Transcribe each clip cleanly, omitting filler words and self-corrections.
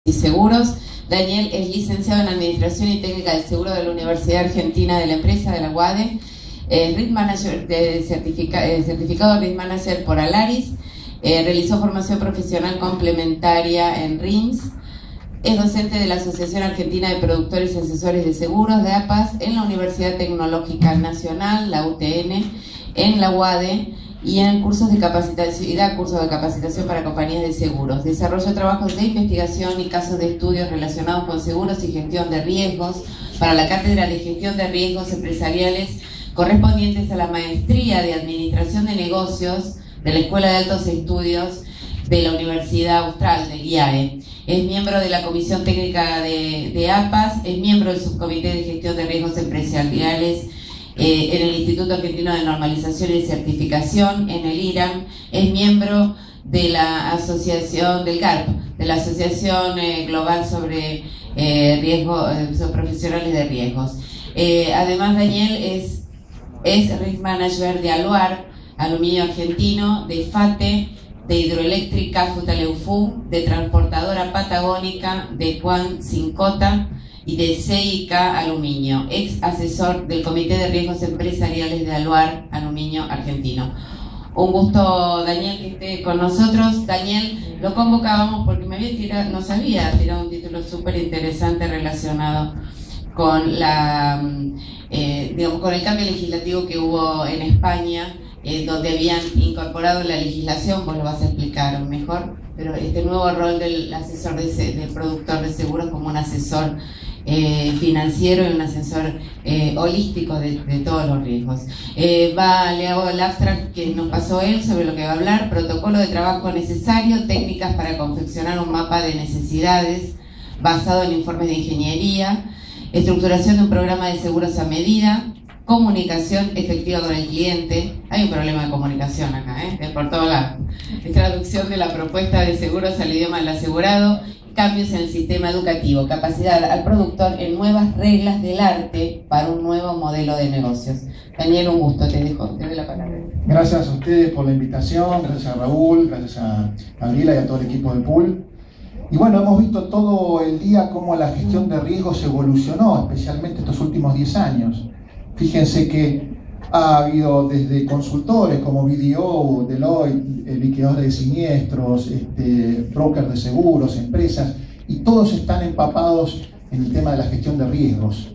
y seguros. Daniel es licenciado en Administración y Técnica del Seguro de la Universidad Argentina de la Empresa de la UADE, Risk Manager certificado Risk Manager por Alaris, realizó formación profesional complementaria en RIMS, es docente de la Asociación Argentina de Productores y Asesores de Seguros de APAS en la Universidad Tecnológica Nacional, la UTN, en la UADE, y en cursos de capacitación, y da cursos de capacitación para compañías de seguros. Desarrolla trabajos de investigación y casos de estudios relacionados con seguros y gestión de riesgos para la Cátedra de Gestión de Riesgos Empresariales correspondientes a la Maestría de Administración de Negocios de la Escuela de Altos Estudios de la Universidad Austral, del IAE. Es miembro de la Comisión Técnica de APAS, es miembro del Subcomité de Gestión de Riesgos Empresariales en el Instituto Argentino de Normalización y Certificación, en el IRAM, es miembro de la asociación del GARP, de la Asociación Global sobre Riesgos Profesionales de Riesgos. Además, Daniel es Risk Manager de Aluar, Aluminio Argentino, de FATE, de Hidroeléctrica Futaleufú, de Transportadora Patagónica, de Juan Cincota y de CIK Aluminio, ex asesor del Comité de Riesgos Empresariales de Aluar, Aluminio Argentino. Un gusto, Daniel, que esté con nosotros. Daniel, lo convocábamos porque nos había tirado un título súper interesante relacionado con con el cambio legislativo que hubo en España, donde habían incorporado la legislación, vos lo vas a explicar mejor, pero este nuevo rol del asesor del productor de seguros como un asesor financiero y un asesor holístico de todos los riesgos. Le hago el abstract que nos pasó él sobre lo que va a hablar: protocolo de trabajo necesario, técnicas para confeccionar un mapa de necesidades basado en informes de ingeniería, estructuración de un programa de seguros a medida, comunicación efectiva con el cliente. Hay un problema de comunicación acá, por todos lados. Traducción de la propuesta de seguros al idioma del asegurado, cambios en el sistema educativo, capacidad al productor en nuevas reglas del arte para un nuevo modelo de negocios. Daniel, un gusto, te doy la palabra. Gracias a ustedes por la invitación, gracias a Raúl, gracias a Gabriela y a todo el equipo de Pool. Y bueno, hemos visto todo el día cómo la gestión de riesgos evolucionó, especialmente estos últimos 10 años. Fíjense que ha habido desde consultores como BDO, Deloitte, liquidadores de siniestros, brokers de seguros, empresas, y todos están empapados en el tema de la gestión de riesgos.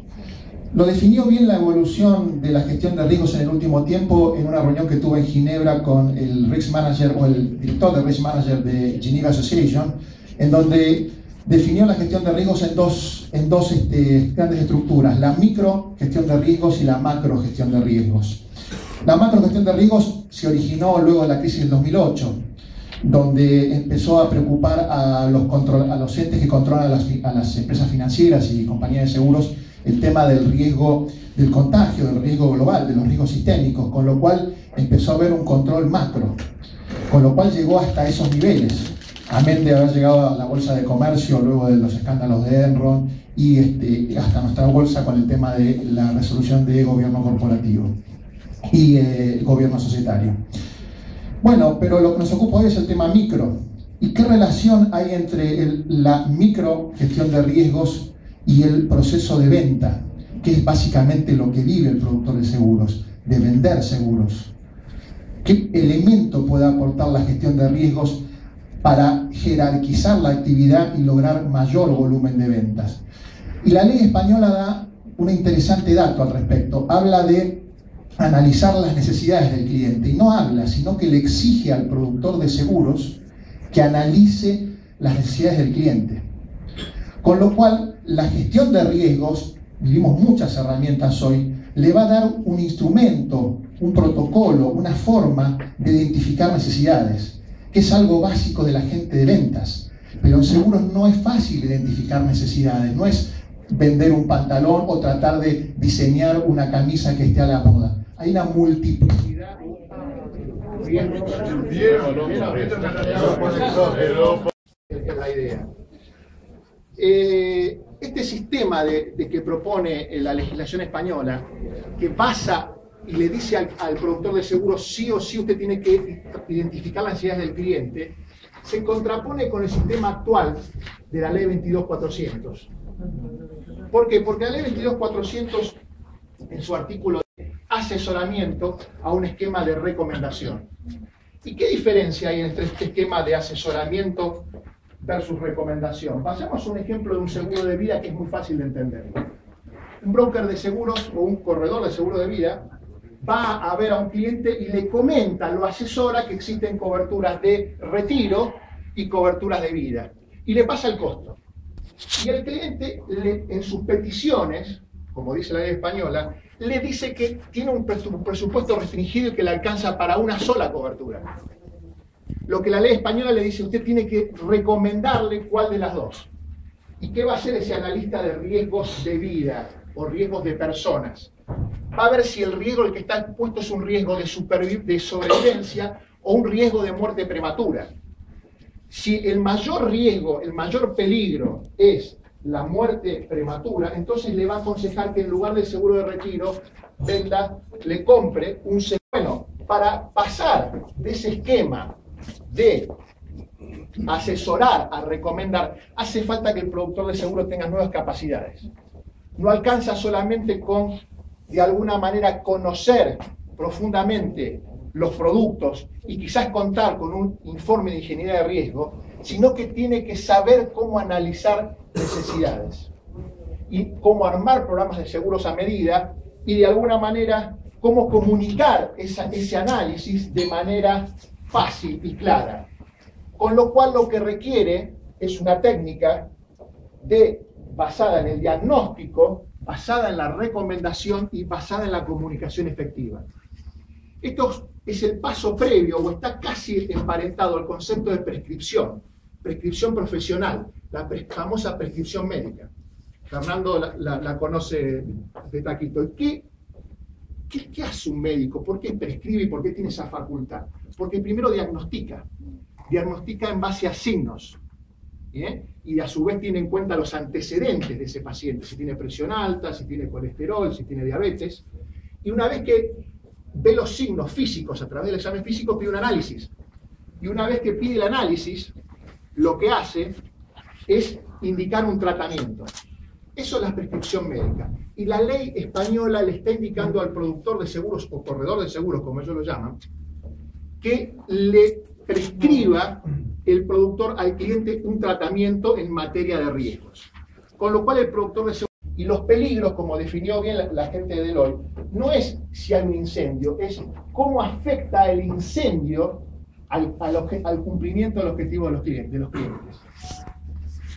Lo definió bien la evolución de la gestión de riesgos en el último tiempo en una reunión que tuve en Ginebra con el Risk Manager o el director de Risk Manager de Geneva Association, en donde definió la gestión de riesgos en dos grandes estructuras: la micro gestión de riesgos y la macro gestión de riesgos. La macro gestión de riesgos se originó luego de la crisis del 2008, donde empezó a preocupar a los entes que controlan a las empresas financieras y compañías de seguros el tema del riesgo del contagio, del riesgo global, de los riesgos sistémicos, con lo cual empezó a haber un control macro, con lo cual llegó hasta esos niveles. Amén de haber llegado a la bolsa de comercio luego de los escándalos de Enron y hasta nuestra bolsa con el tema de la resolución de gobierno corporativo y gobierno societario. Bueno, pero lo que nos ocupa hoy es el tema micro. ¿Y qué relación hay entre la micro gestión de riesgos y el proceso de venta, que es básicamente lo que vive el productor de seguros, de vender seguros? ¿Qué elemento puede aportar la gestión de riesgos para jerarquizar la actividad y lograr mayor volumen de ventas? Y la ley española da un interesante dato al respecto. Habla de analizar las necesidades del cliente, y no habla, sino que le exige al productor de seguros que analice las necesidades del cliente. Con lo cual, la gestión de riesgos, vivimos muchas herramientas hoy, le va a dar un instrumento, un protocolo, una forma de identificar necesidades, que es algo básico de la gente de ventas. Pero en seguros no es fácil identificar necesidades, no es vender un pantalón o tratar de diseñar una camisa que esté a la moda. Hay una multiplicidad. Es la idea. Este sistema que propone la legislación española, que basa y le dice al productor de seguros sí o sí usted tiene que identificar las necesidades del cliente, se contrapone con el sistema actual de la ley 22.400. ¿Por qué? Porque la ley 22.400, en su artículo de asesoramiento a un esquema de recomendación. ¿Y qué diferencia hay entre este esquema de asesoramiento versus recomendación? Pasemos un ejemplo de un seguro de vida que es muy fácil de entender. Un broker de seguros o un corredor de seguro de vida va a ver a un cliente y le comenta, lo asesora que existen coberturas de retiro y coberturas de vida. Y le pasa el costo. Y el cliente, en sus peticiones, como dice la ley española, le dice que tiene un presupuesto restringido y que le alcanza para una sola cobertura. Lo que la ley española le dice, usted tiene que recomendarle cuál de las dos. ¿Y qué va a hacer ese analista de riesgos de vida o riesgos de personas? Va a ver si el riesgo el que está expuesto es un riesgo de sobrevivencia o un riesgo de muerte prematura. Si el mayor riesgo, el mayor peligro es la muerte prematura, entonces le va a aconsejar que en lugar del seguro de retiro, le compre un seguro. Bueno, para pasar de ese esquema de asesorar a recomendar, hace falta que el productor de seguro tenga nuevas capacidades. No alcanza solamente con, de alguna manera, conocer profundamente los productos y quizás contar con un informe de ingeniería de riesgo, sino que tiene que saber cómo analizar necesidades y cómo armar programas de seguros a medida y de alguna manera cómo comunicar ese análisis de manera fácil y clara. Con lo cual lo que requiere es una técnica basada en el diagnóstico, basada en la recomendación y basada en la comunicación efectiva. Esto es el paso previo o está casi emparentado al concepto de prescripción profesional, la famosa prescripción médica. Fernando la conoce de taquito. ¿Qué hace un médico? ¿Por qué prescribe y por qué tiene esa facultad? Porque primero diagnostica en base a signos, y a su vez tiene en cuenta los antecedentes de ese paciente, si tiene presión alta, si tiene colesterol, si tiene diabetes, y una vez que ve los signos físicos a través del examen físico, pide un análisis, y una vez que pide el análisis, lo que hace es indicar un tratamiento. Eso es la prescripción médica. Y la ley española le está indicando al productor de seguros o corredor de seguros, como ellos lo llaman, que le prescriba el productor al cliente un tratamiento en materia de riesgos. Con lo cual el productor de seguros, y los peligros, como definió bien la gente de Deloitte, no es si hay un incendio, es cómo afecta el incendio al cumplimiento del objetivo de los clientes.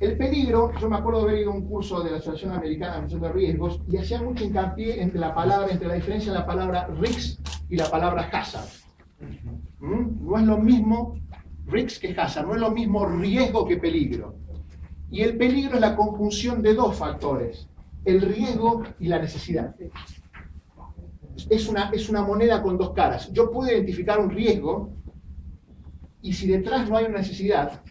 El peligro, yo me acuerdo de haber ido a un curso de la Asociación Americana de Gestión de Riesgos y hacía mucho hincapié entre la diferencia de la palabra risk y la palabra hazard. No es lo mismo risk que hazard, no es lo mismo riesgo que peligro. Y el peligro es la conjunción de dos factores, el riesgo y la necesidad. Es una moneda con dos caras. Yo puedo identificar un riesgo y si detrás no hay una necesidad,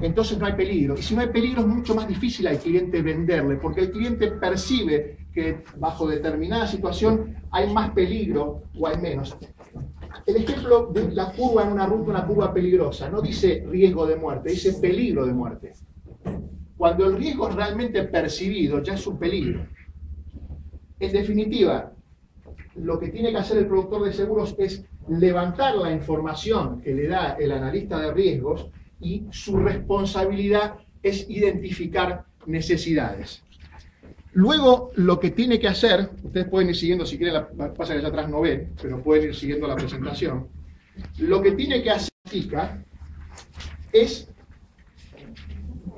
entonces no hay peligro. Y si no hay peligro es mucho más difícil al cliente venderle, porque el cliente percibe que bajo determinada situación hay más peligro o hay menos. El ejemplo de la curva en una ruta, una curva peligrosa, no dice riesgo de muerte, dice peligro de muerte. Cuando el riesgo es realmente percibido, ya es un peligro. En definitiva, lo que tiene que hacer el productor de seguros es levantar la información que le da el analista de riesgos y su responsabilidad es identificar necesidades. Luego, lo que tiene que hacer, ustedes pueden ir siguiendo, si quieren, pasa que allá atrás no ven, pero pueden ir siguiendo la presentación. Lo que tiene que hacer es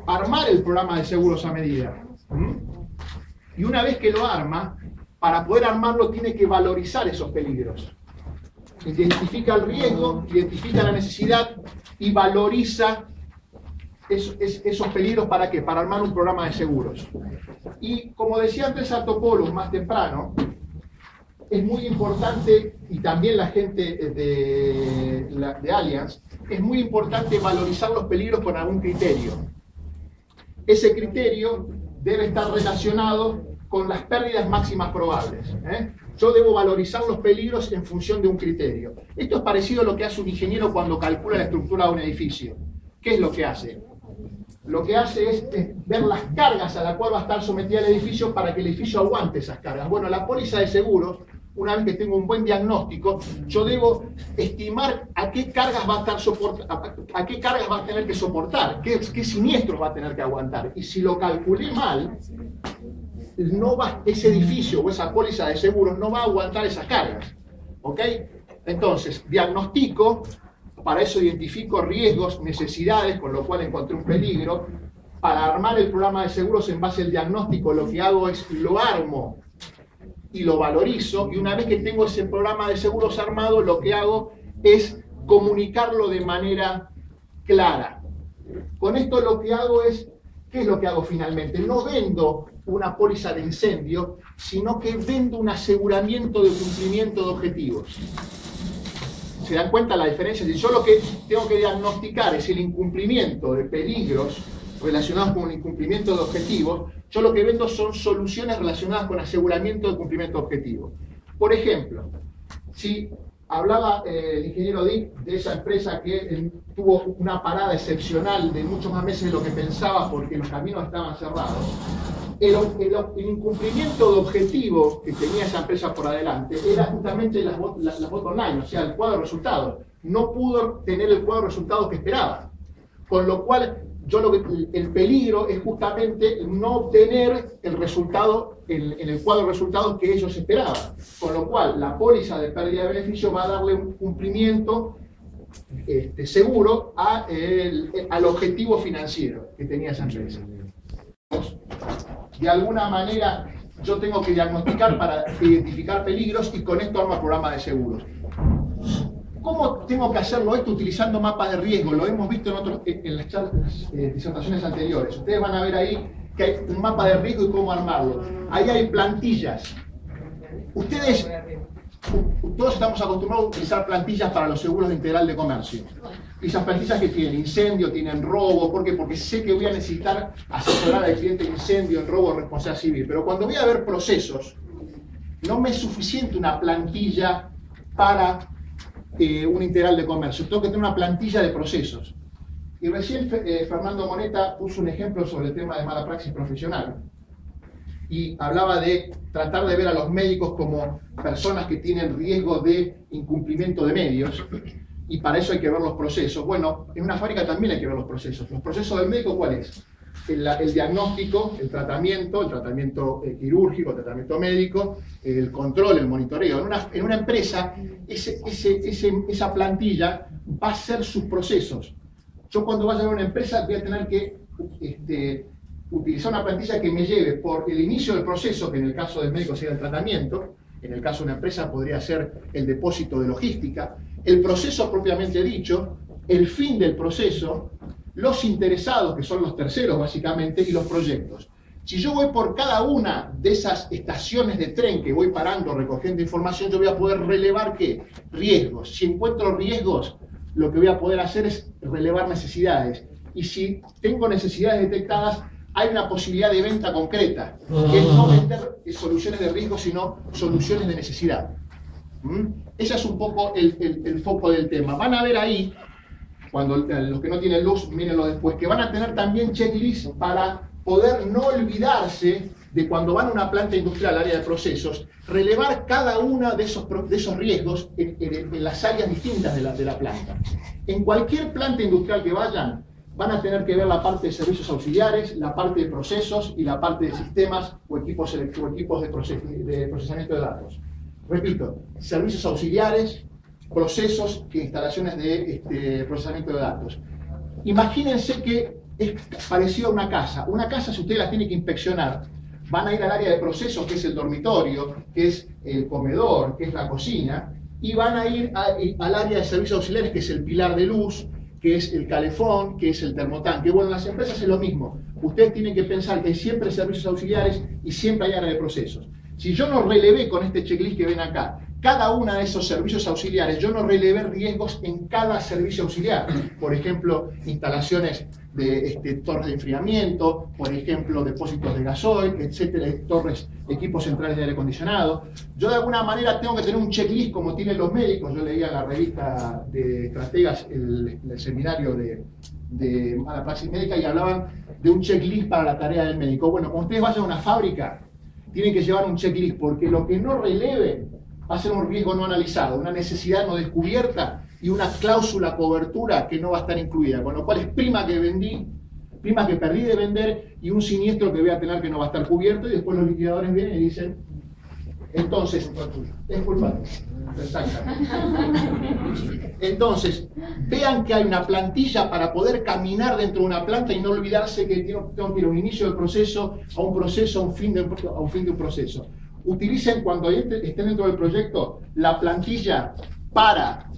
armar el programa de seguros a medida. Y una vez que lo arma, para poder armarlo tiene que valorizar esos peligros. Identifica el riesgo, identifica la necesidad y valoriza esos peligros. ¿Para qué? Para armar un programa de seguros. Y como decía antes Artopoulos más temprano, es muy importante, y también la gente de Allianz, es muy importante valorizar los peligros con algún criterio. Ese criterio debe estar relacionado con las pérdidas máximas probables. Yo debo valorizar los peligros en función de un criterio. Esto es parecido a lo que hace un ingeniero cuando calcula la estructura de un edificio. ¿qué es lo que hace? Lo que hace es ver las cargas a las cuales va a estar sometida el edificio para que el edificio aguante esas cargas. Bueno, la póliza de seguros, una vez que tengo un buen diagnóstico, yo debo estimar a qué cargas va a estar a qué cargas va a tener que soportar, qué siniestros va a tener que aguantar. Y si lo calculé mal, ese edificio o esa póliza de seguros no va a aguantar esas cargas. ¿Ok? Entonces, diagnostico, para eso identifico riesgos, necesidades, con lo cual encontré un peligro. Para armar el programa de seguros en base al diagnóstico, lo que hago es lo armo y lo valorizo, y una vez que tengo ese programa de seguros armado, lo que hago es comunicarlo de manera clara. Con esto lo que hago es, ¿qué es lo que hago finalmente? No vendo una póliza de incendio, sino que vendo un aseguramiento de cumplimiento de objetivos. ¿Se dan cuenta la diferencia? Si yo lo que tengo que diagnosticar es el incumplimiento de peligros relacionados con el incumplimiento de objetivos, yo lo que vendo son soluciones relacionadas con aseguramiento de cumplimiento de objetivos. Por ejemplo, si hablaba el ingeniero Dick de esa empresa que tuvo una parada excepcional de muchos más meses de lo que pensaba porque los caminos estaban cerrados, el incumplimiento de objetivos que tenía esa empresa por adelante era justamente las bottom line, o sea, el cuadro de resultados. No pudo tener el cuadro de resultados que esperaba. Con lo cual, el peligro es justamente no obtener el resultado en el cuadro de resultados que ellos esperaban. Con lo cual, la póliza de pérdida de beneficio va a darle un cumplimiento seguro al objetivo financiero que tenía esa empresa. De alguna manera, yo tengo que diagnosticar para identificar peligros y con esto armo el programa de seguros. ¿Cómo tengo que hacerlo esto utilizando mapas de riesgo? Lo hemos visto en las disertaciones anteriores. Ustedes van a ver ahí que hay un mapa de riesgo y cómo armarlo. Ahí hay plantillas. Ustedes, todos estamos acostumbrados a utilizar plantillas para los seguros de integral de comercio. Y esas plantillas que tienen incendio, tienen robo. ¿Por qué? Porque sé que voy a necesitar asesorar al cliente en incendio, en robo, responsabilidad civil. Pero cuando voy a ver procesos, no me es suficiente una plantilla para un integral de comercio. Tengo que tener una plantilla de procesos. Y recién Fernando Moneta puso un ejemplo sobre el tema de mala praxis profesional. Y hablaba de tratar de ver a los médicos como personas que tienen riesgo de incumplimiento de medios. Y para eso hay que ver los procesos. Bueno, en una fábrica también hay que ver los procesos. ¿Los procesos del médico cuál es? El diagnóstico, el tratamiento quirúrgico, el tratamiento médico, el control, el monitoreo. En una empresa, esa plantilla va a ser sus procesos. Yo cuando vaya a ver una empresa voy a tener que utilizar una plantilla que me lleve por el inicio del proceso, que en el caso del médico sería el tratamiento, en el caso de una empresa podría ser el depósito de logística, el proceso propiamente dicho, el fin del proceso, los interesados, que son los terceros básicamente, y los proyectos. Si yo voy por cada una de esas estaciones de tren que voy parando, recogiendo información, yo voy a poder relevar ¿qué? Riesgos. Si encuentro riesgos, lo que voy a poder hacer es relevar necesidades. Y si tengo necesidades detectadas, hay una posibilidad de venta concreta, que es no vender soluciones de riesgo, sino soluciones de necesidad. Ese es un poco el foco del tema. Van a ver ahí, cuando los que no tienen luz, mírenlo después, que van a tener también checklists para poder no olvidarse de cuando van a una planta industrial, área de procesos, relevar cada uno de esos riesgos en las áreas distintas de la planta. En cualquier planta industrial que vayan, van a tener que ver la parte de servicios auxiliares, la parte de procesos y la parte de sistemas o equipos de procesamiento de datos. Repito, servicios auxiliares, procesos e instalaciones de procesamiento de datos. Imagínense que es parecido a una casa. Una casa, si ustedes la tienen que inspeccionar, van a ir al área de procesos, que es el dormitorio, que es el comedor, que es la cocina, y van a ir al área de servicios auxiliares, que es el pilar de luz, que es el calefón, que es el termotanque. Bueno, en las empresas es lo mismo. Ustedes tienen que pensar que hay siempre servicios auxiliares y siempre hay área de procesos. Si yo no relevé con este checklist que ven acá, cada uno de esos servicios auxiliares, yo no relevé riesgos en cada servicio auxiliar. Por ejemplo, instalaciones de torres de enfriamiento, por ejemplo, depósitos de gasoil, etcétera, equipos centrales de aire acondicionado. Yo de alguna manera tengo que tener un checklist como tienen los médicos. Yo leía en la revista de estrategas el seminario de de mala praxis médica y hablaban de un checklist para la tarea del médico. Bueno, cuando ustedes vayan a una fábrica, tienen que llevar un checklist, porque lo que no releven va a ser un riesgo no analizado, una necesidad no descubierta y una cláusula cobertura que no va a estar incluida, con lo cual es prima que perdí de vender y un siniestro que voy a tener que no va a estar cubierto, y después los liquidadores vienen y dicen, entonces, es culpa tuya. Exactamente. Entonces, vean que hay una plantilla para poder caminar dentro de una planta y no olvidarse que tengo que ir a un inicio del proceso, a un fin de un proceso. Utilicen, cuando estén dentro del proyecto, la plantilla para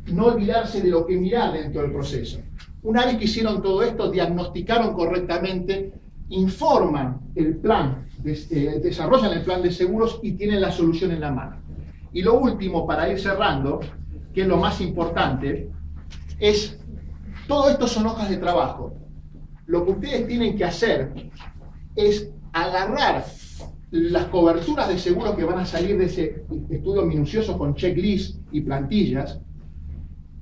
no olvidarse de lo que mirar dentro del proceso. Una vez que hicieron todo esto, diagnosticaron correctamente, informan el plan, desarrollan el plan de seguros y tienen la solución en la mano. Y lo último, para ir cerrando, que es lo más importante, es, todo esto son hojas de trabajo. Lo que ustedes tienen que hacer es agarrar las coberturas de seguro que van a salir de ese estudio minucioso con checklist y plantillas,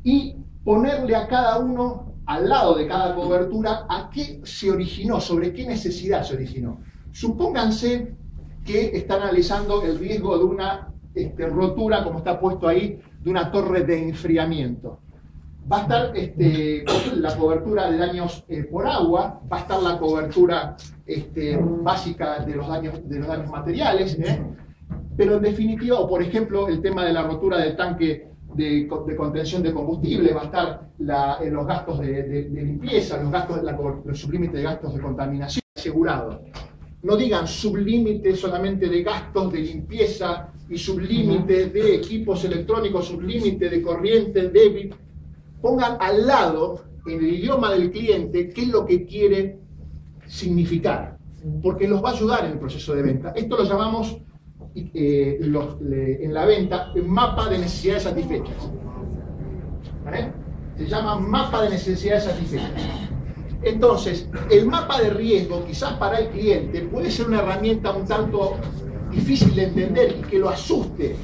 y ponerle a cada uno, al lado de cada cobertura, a qué se originó, sobre qué necesidad se originó. Supónganse que están analizando el riesgo de una rotura, como está puesto ahí, de una torre de enfriamiento. Va a estar la cobertura de daños por agua, va a estar la cobertura básica de los daños materiales, pero en definitiva, o por ejemplo, el tema de la rotura del tanque de contención de combustible, va a estar los gastos de limpieza, los sublímites de gastos de contaminación asegurado. No digan sublímite solamente de gastos de limpieza y sublímite de equipos electrónicos, sublímite de corriente débil. Pongan al lado, en el idioma del cliente, qué es lo que quiere significar, porque los va a ayudar en el proceso de venta. Esto lo llamamos en la venta mapa de necesidades satisfechas. ¿Vale? Se llama mapa de necesidades satisfechas. Entonces, el mapa de riesgo, quizás para el cliente, puede ser una herramienta un tanto difícil de entender y que lo asuste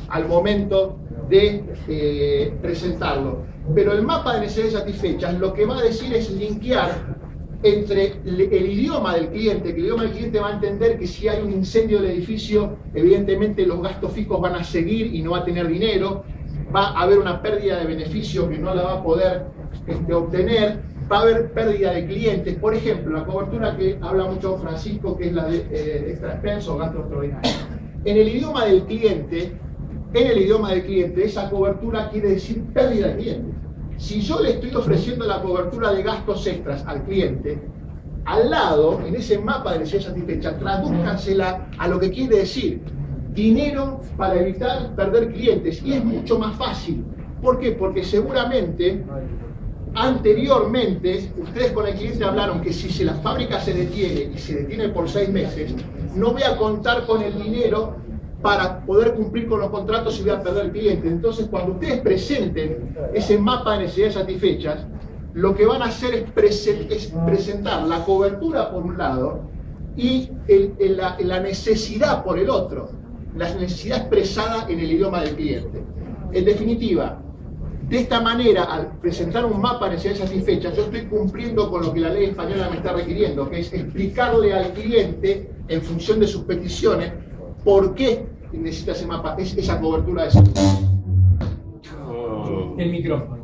al momento de presentarlo. Pero el mapa de necesidades satisfechas lo que va a decir es linkear entre el idioma del cliente, que el idioma del cliente va a entender que si hay un incendio del edificio, evidentemente los gastos fijos van a seguir y no va a tener dinero, va a haber una pérdida de beneficio que no la va a poder obtener, va a haber pérdida de clientes. Por ejemplo, la cobertura que habla mucho Francisco, que es la de extra expenso o gasto extraordinario. En el idioma del cliente, esa cobertura quiere decir pérdida de clientes. Si yo le estoy ofreciendo la cobertura de gastos extras al cliente, al lado, en ese mapa de necesidad satisfecha, tradúzcansela a lo que quiere decir dinero para evitar perder clientes. Y es mucho más fácil. ¿Por qué? Porque seguramente anteriormente ustedes con el cliente hablaron que si la fábrica se detiene y se detiene por 6 meses, no voy a contar con el dinero para poder cumplir con los contratos y voy a perder clientes. Entonces, cuando ustedes presenten ese mapa de necesidades satisfechas, lo que van a hacer es presentar la cobertura por un lado y la necesidad por el otro, la necesidad expresada en el idioma del cliente. En definitiva, de esta manera, al presentar un mapa de necesidades satisfechas, yo estoy cumpliendo con lo que la ley española me está requiriendo, que es explicarle al cliente, en función de sus peticiones, por qué necesita ese mapa, esa cobertura de seguridad. El micrófono.